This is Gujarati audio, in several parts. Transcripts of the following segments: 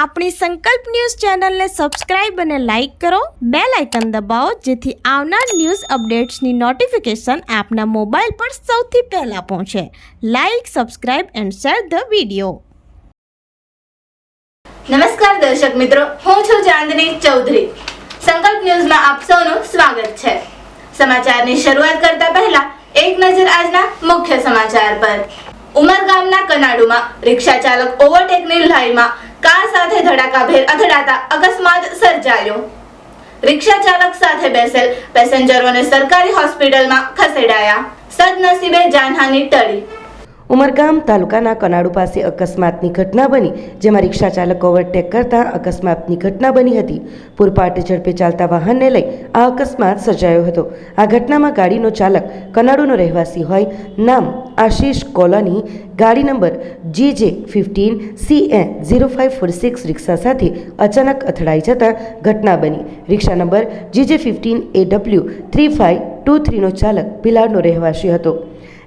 આપણી સંકલ્પ ન્યૂઝ ચેનલને સબસ્ક્રાઇબ અને લાઇક કરો, બેલ આઇકન દબાવો જેથી આવનાર ન્યૂઝ અપડેટ્સની નોટિફિકેશન આપના મોબાઈલ પર સૌથી પહેલા પહોંચે. Like, subscribe and share the video. નમસ્કાર દર્શક મિત્રો, હું છું ચાંદની ચૌધરી. સંકલ્પ ન્યૂઝમાં આપ સૌનું સ્વાગત છે. સમાચારની શરૂઆત કરતા પહેલા એક નજર આજના મુખ્ય સમાચાર પર. ઉમરગામના કનાડુમાં રિક્ષા ચાલક ઓવરટેકની લાઈનમાં કાર સાથે ધડાકાભેર અથડાતા અકસ્માત સર્જાયો. રિક્ષા ચાલક સાથે બેસેલ પેસેન્જરોને સરકારી હોસ્પિટલમાં ખસેડાયા. સદનસીબે જાનહાનિ ટળી. ઉમરગામ તાલુકાના કનાડુ પાસે અકસ્માતની ઘટના બની, જેમાં રિક્ષા ચાલક ઓવરટેક કરતા અકસ્માતની ઘટના બની હતી. પૂરપાટ ઝડપે ચાલતા વાહનને લઈ આ અકસ્માત સર્જાયો હતો. આ ઘટનામાં ગાડીનો ચાલક કનાડુનો રહેવાસી હોય, નામ આશીષ કોલોની, ગાડી નંબર GJ15CN0546 રિક્ષા સાથે અચાનક અથડાઈ જતા ઘટના બની. રિક્ષા નંબર GJ15AW3523નો ચાલક ભિલાડનો રહેવાસી હતો.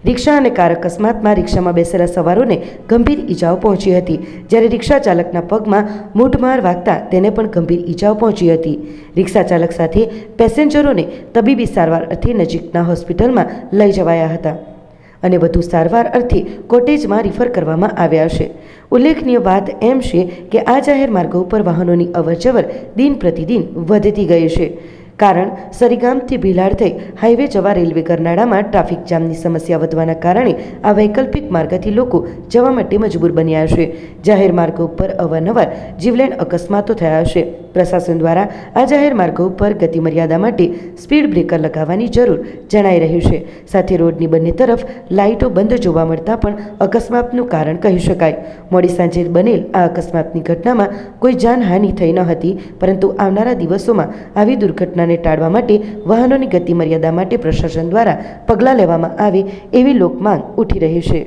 રિક્ષા અને કાર અકસ્માતમાં રિક્ષામાં બેસેલા સવારોને ગંભીર ઈજાઓ પહોંચી હતી, જ્યારે રિક્ષા ચાલકના પગમાં મૂઢમાર વાગતા તેને પણ ગંભીર ઈજાઓ પહોંચી હતી. રિક્ષા ચાલક સાથે પેસેન્જરોને તબીબી સારવાર અર્થે નજીકના હોસ્પિટલમાં લઈ જવાયા હતા અને વધુ સારવાર અર્થે કોટેજમાં રિફર કરવામાં આવ્યા છે. ઉલ્લેખનીય વાત એમ છે કે આ જાહેર માર્ગો ઉપર વાહનોની અવરજવર દિન પ્રતિદિન વધતી ગઈ છે. કારણ સરીગામથી ભિલાડ થઈ હાઈવે જવા રેલવે ગરનાળામાં ટ્રાફિક જામની સમસ્યા વધવાના કારણે આ વૈકલ્પિક માર્ગથી લોકો જવા માટે મજબૂર બન્યા છે. જાહેર માર્ગો ઉપર અવારનવાર જીવલેણ અકસ્માતો થયા છે. પ્રશાસન દ્વારા આ જાહેર માર્ગો ઉપર ગતિ મર્યાદા માટે સ્પીડ બ્રેકર લગાવવાની જરૂર જણાઈ રહી છે. સાથે રોડની બંને તરફ લાઇટો બંધ જોવા મળતા પણ અકસ્માતનું કારણ કહી શકાય. મોડી સાંજે બનેલ આ અકસ્માતની ઘટનામાં કોઈ જાનહાનિ થઈ ન હતી, પરંતુ આવનારા દિવસોમાં આવી દુર્ઘટના ટાળવા માટે વાહનોની ગતિ મર્યાદા માટે પ્રશાસન દ્વારા પગલાં લેવામાં આવે એવી લોકમાંગ ઉઠી રહી છે.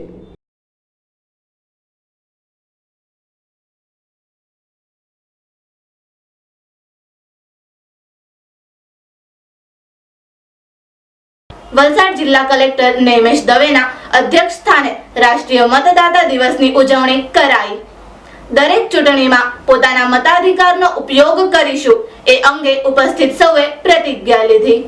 વલસાડ જિલ્લા કલેક્ટર નૈમેશ દવેના અધ્યક્ષ સ્થાને રાષ્ટ્રીય મતદાતા દિવસની ઉજવણી કરાઈ. દરેક ચૂંટણીમાં પોતાના મતાધિકારનો ઉપયોગ કરીશું એ અંગે ઉપસ્થિત સૌએ પ્રતિજ્ઞા લીધી.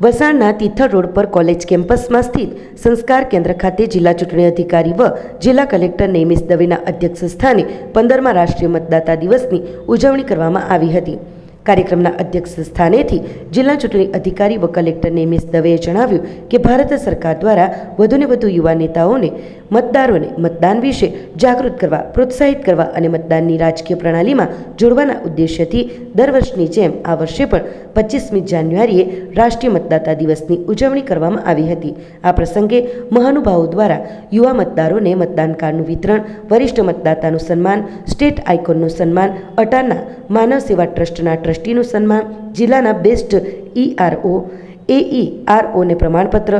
વલસાડના તિથલ રોડ પર કોલેજ કેમ્પસમાં સ્થિત સંસ્કાર કેન્દ્ર ખાતે જિલ્લા ચૂંટણી અધિકારી વ જિલ્લા કલેક્ટર નૈમેશ દવેના અધ્યક્ષ સ્થાને 15મા રાષ્ટ્રીય મતદાતા દિવસની ઉજવણી કરવામાં આવી હતી. કાર્યક્રમના અધ્યક્ષ સ્થાનેથી જિલ્લા ચૂંટણી અધિકારી વ કલેક્ટર નૈમેશ દવેએ જણાવ્યું કે ભારત સરકાર દ્વારા વધુને વધુ યુવા નેતાઓને મતદારોને મતદાન વિશે જાગૃત કરવા, પ્રોત્સાહિત કરવા અને મતદાનની રાજકીય પ્રણાલીમાં જોડવાના ઉદ્દેશ્યથી દર વર્ષની જેમ આ વર્ષે પણ 25મી જાન્યુઆરીએ રાષ્ટ્રીય મતદાતા દિવસની ઉજવણી કરવામાં આવી હતી. આ પ્રસંગે મહાનુભાવો દ્વારા યુવા મતદારોને મતદાન કાર્ડનું વિતરણ, વરિષ્ઠ મતદાતાનું સન્માન, સ્ટેટ આઇકોનનું સન્માન, અટાના માનવ સેવા ટ્રસ્ટના ટ્રસ્ટીનું સન્માન, જિલ્લાના બેસ્ટ ERO AEROને પ્રમાણપત્ર,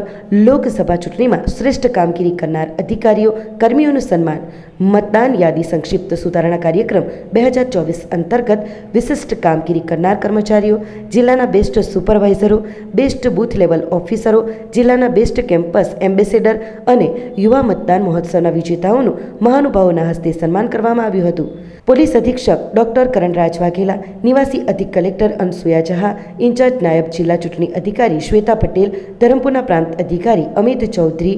લોકસભા ચૂંટણીમાં શ્રેષ્ઠ કામગીરી કરનાર અધિકારીઓ કર્મીઓનું સન્માન, મતદાન યાદી સંક્ષિપ્ત સુધારણા કાર્યક્રમ 2024 અંતર્ગત વિશિષ્ટ કામગીરી કરનાર કર્મચારીઓ, જિલ્લાના બેસ્ટ સુપરવાઇઝરો, બેસ્ટ બૂથ લેવલ ઓફિસરો, જિલ્લાના બેસ્ટ કેમ્પસ એમ્બેસેડર અને યુવા મતદાન મહોત્સવના વિજેતાઓનું મહાનુભાવોના હસ્તે સન્માન કરવામાં આવ્યું હતું. પોલીસ અધિક્ષક ડોક્ટર કરણરાજ વાઘેલા, નિવાસી અધિક કલેક્ટર અનસુયા જહા, ઇન્ચાર્જ નાયબ જિલ્લા ચૂંટણી અધિકારી શ્વેતા પટેલ, ધરમપુરના પ્રાંત અધિકારી અમિત ચૌધરી,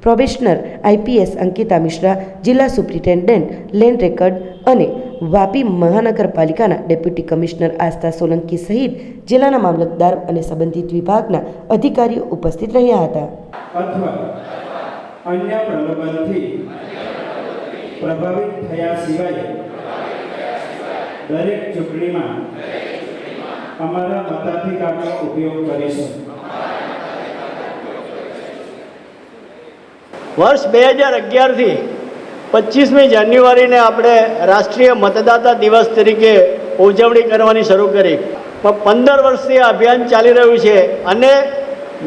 પ્રોબેશનર IPS અંકિતા મિશ્રા, જિલ્લા સુપ્રિન્ટેન્ડન્ટ લેન્ડ રેકર્ડ અને વાપી મહાનગરપાલિકાના ડેપ્યુટી કમિશનર આસ્થા સોલંકી સહિત જિલ્લાના મામલતદાર અને સંબંધિત વિભાગના અધિકારીઓ ઉપસ્થિત રહ્યા હતા. અન્ય પ્રલોભનથી પ્રભાવિત થયા સિવાય દરેક ચૂંટણીમાં અમારા મતાધિકારનો ઉપયોગ કરીશું. વર્ષ 2011થી 25મી જાન્યુઆરીને આપણે રાષ્ટ્રીય મતદાતા દિવસ તરીકે ઉજવણી કરવાની શરૂ કરી. પણ 15 વર્ષથી આ અભિયાન ચાલી રહ્યું છે અને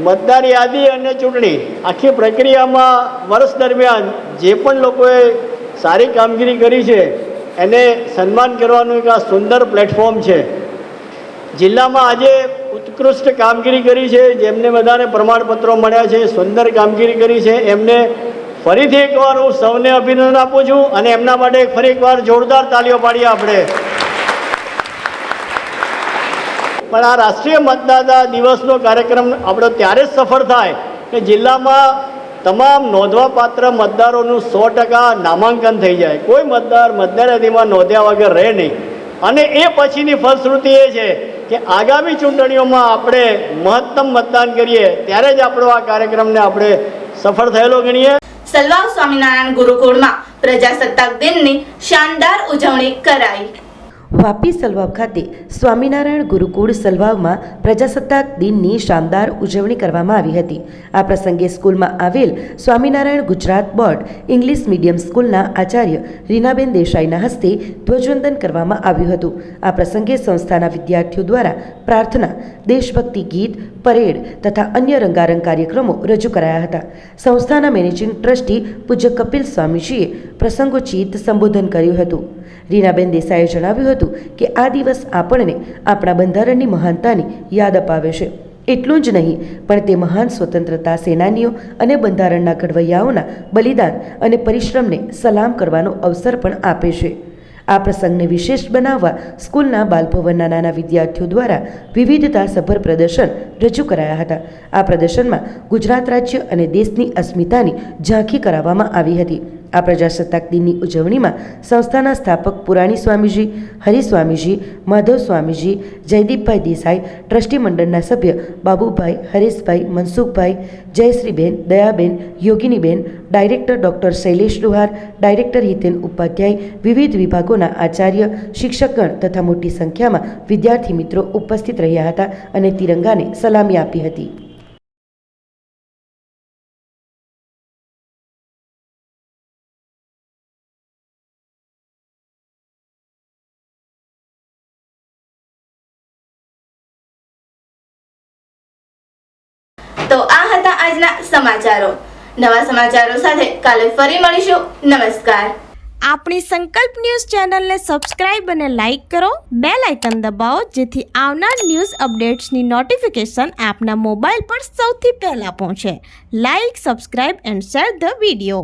મતદાર યાદી અને ચૂંટણી આખી પ્રક્રિયામાં વર્ષ દરમિયાન જે પણ લોકોએ સારી કામગીરી કરી છે એને સન્માન કરવાનું એક આ સુંદર પ્લેટફોર્મ છે. જિલ્લામાં આજે ઉત્કૃષ્ટ કામગીરી કરી છે, જેમને બધાને પ્રમાણપત્રો મળ્યા છે, સુંદર કામગીરી કરી છે, એમને ફરીથી એકવાર હું સૌને અભિનંદન આપું છું અને એમના માટે ફરી એકવાર જોરદાર તાલીઓ પાડીએ આપણે. પણ આ રાષ્ટ્રીય મતદાતા દિવસનો કાર્યક્રમ આપણો ત્યારે જ સફળ થાય કે જિલ્લામાં તમામ નોંધવાપાત્ર મતદારોનું 100% નામાંકન થઈ જાય. કોઈ મતદાર મતદાર યાદીમાં નોંધ્યા વગર રહે નહીં. અને એ પછીની ફલશ્રુતિ એ છે કે આગામી ચૂંટણીઓમાં આપણે મહત્તમ મતદાન કરીએ ત્યારે જ આપણો આ કાર્યક્રમને આપણે સફળ થયેલો ગણીએ. સલવાવ સ્વામિનારાયણ ગુરુકુળમાં પ્રજાસત્તાક દિનની શાનદાર ઉજવણી કરાઈ. વાપી સલવાવ ખાતે સ્વામિનારાયણ ગુરુકુળ સલવાવમાં પ્રજાસત્તાક દિનની શાનદાર ઉજવણી કરવામાં આવી હતી. આ પ્રસંગે સ્કૂલમાં આવેલ Swaminarayan Gujarat board English medium સ્કૂલના આચાર્ય રીનાબેન દેસાઈના હસ્તે ધ્વજવંદન કરવામાં આવ્યું હતું. આ પ્રસંગે સંસ્થાના વિદ્યાર્થીઓ દ્વારા પ્રાર્થના, દેશભક્તિ ગીત, પરેડ તથા અન્ય રંગારંગ કાર્યક્રમો રજૂ કરાયા હતા. સંસ્થાના મેનેજિંગ ટ્રસ્ટી પૂજ્ય કપિલ સ્વામીજીએ પ્રસંગોચિત સંબોધન કર્યું હતું. રીનાબેન દેસાઈએ જણાવ્યું હતું કે આ દિવસ આપણને આપણા બંધારણની મહાનતાની યાદ અપાવે છે. એટલું જ નહીં પણ તે મહાન સ્વતંત્રતા સેનાનીઓ અને બંધારણના ઘડવૈયાઓના બલિદાન અને પરિશ્રમને સલામ કરવાનો અવસર પણ આપે છે. આ પ્રસંગને વિશેષ બનાવવા સ્કૂલના બાલભવનના નાના વિદ્યાર્થીઓ દ્વારા વિવિધતાસભર પ્રદર્શન રજૂ કરાયા હતા. આ પ્રદર્શનમાં ગુજરાત રાજ્ય અને દેશની અસ્મિતાની ઝાંખી કરાવવામાં આવી હતી. આ પ્રજાસત્તાક દિનની ઉજવણીમાં સંસ્થાના સ્થાપક પુરાણી સ્વામીજી, હરિ સ્વામીજી, માધવ સ્વામીજી, જયદીપભાઈ દેસાઈ, ટ્રસ્ટી મંડળના સભ્ય બાબુભાઈ, હરેશભાઈ, મનસુખભાઈ, જયશ્રીબેન, દયાબેન, યોગિનીબેન, ડાયરેક્ટર ડૉક્ટર શૈલેષ લુહાર, ડાયરેક્ટર હિતેન ઉપાધ્યાય, વિવિધ વિભાગોના આચાર્ય, શિક્ષકગણ તથા મોટી સંખ્યામાં વિદ્યાર્થી મિત્રો ઉપસ્થિત રહ્યા હતા અને તિરંગાને સલામી આપી હતી. તો આ હતા આજના સમાચારો. નવા સમાચારો સાથે કાલે ફરી મળીશું. નમસ્કાર. આપણી સંકલ્પ ન્યૂઝ ચેનલને સબસ્ક્રાઇબ અને લાઇક કરો. બેલ આઇકન દબાવો જેથી આવનાર ન્યૂઝ અપડેટ્સની નોટિફિકેશન આપના મોબાઈલ પર સૌથી પહેલા પહોંચે. Like, subscribe and share the video.